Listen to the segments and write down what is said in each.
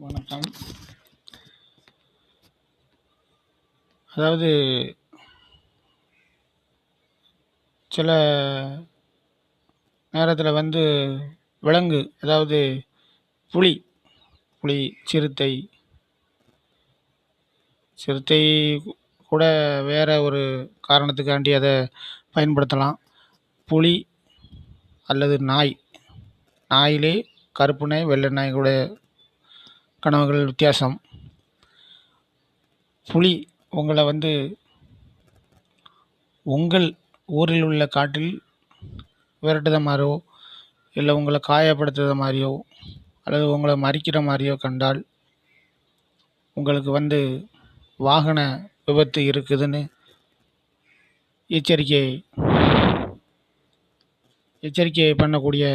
வணக்கம். அதாவது சில நேரத்தில் விலங்கு, அதாவது புலி புலி சிறுத்தை சிறுத்தை கூட வேற ஒரு காரணத்துக்காண்டி அதை பயன்படுத்தலாம். புலி அல்லது நாய், நாயிலே கருப்பு நாய் வெள்ளை நாய் கூட கனவுகள் வித்தியாசம். புலி உங்களை உங்கள் ஊரில் உள்ள காட்டில் விரட்டுத மாதிரியோ, இல்லை உங்களை காயப்படுத்துகிற மாதிரியோ, அல்லது உங்களை மறிக்கிற மாதிரியோ கண்டால் உங்களுக்கு வாகன விபத்து இருக்குதுன்னு எச்சரிக்கை பண்ணக்கூடிய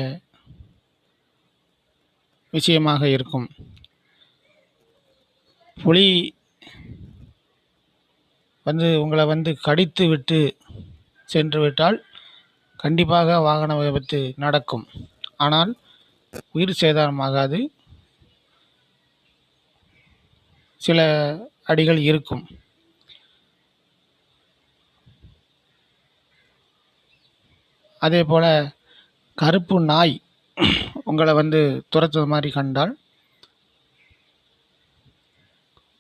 விஷயமாக இருக்கும். புலி உங்களை கடித்து விட்டு சென்று விட்டால் கண்டிப்பாக வாகன விபத்து நடக்கும். ஆனால் உயிர் சேதாரமாகாது, சில அடிகள் இருக்கும். அதே போல் கருப்பு நாய் உங்களை துரத்துறது மாதிரி கண்டால்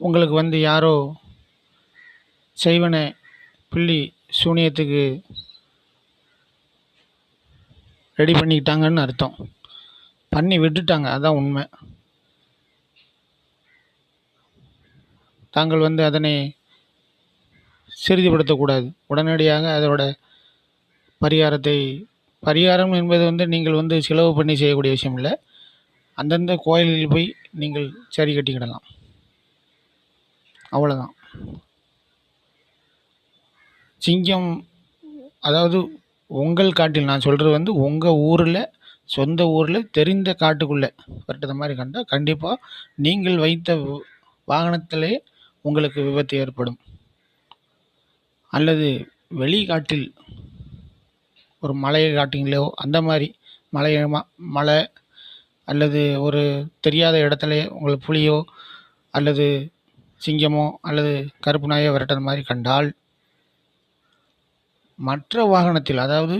உங்களுக்கு யாரோ செய்வன பில்லி சூனியத்துக்கு ரெடி பண்ணிக்கிட்டாங்கன்னு அர்த்தம். பண்ணி விட்டுட்டாங்க, அதான் உண்மை. தாங்கள் அதனை சிறிதுபடுத்தக்கூடாது. உடனடியாக அதோட பரிகாரம் என்பது நீங்கள் செலவு பண்ணி செய்யக்கூடிய விஷயம் இல்லை. அந்தந்த கோயில்களில் போய் நீங்கள் சரி கட்டிக்கிடலாம், அவ்வளோதான். சிங்கம், அதாவது உங்கள் காட்டில், நான் சொல்கிறது உங்கள் ஊரில், சொந்த ஊரில் தெரிந்த காட்டுக்குள்ளே விரட்டுற மாதிரி கண்டால் கண்டிப்பாக நீங்கள் வைத்த வாகனத்திலே உங்களுக்கு விபத்து ஏற்படும். அல்லது வெளிக்காட்டில் ஒரு மலை காட்டிங்களோ, அந்த மாதிரி மலை அல்லது ஒரு தெரியாத இடத்துல உங்களுக்கு புலியோ அல்லது சிங்கமோ அல்லது கருப்பு நாயோ விரட்டுற மாதிரி கண்டால் மற்ற வாகனத்தில், அதாவது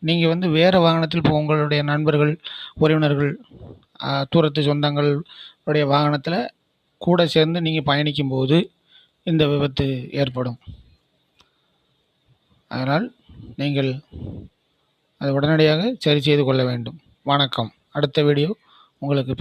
நீங்கள் வேறு வாகனத்தில், இப்போ உங்களுடைய நண்பர்கள், உறவினர்கள், தூரத்து சொந்தங்கள் உடைய வாகனத்தில் கூட சேர்ந்து நீங்கள் பயணிக்கும்போது இந்த விபத்து ஏற்படும். அதனால் நீங்கள் அதை உடனடியாக சரி செய்து கொள்ள வேண்டும். வணக்கம். அடுத்த வீடியோ உங்களுக்கு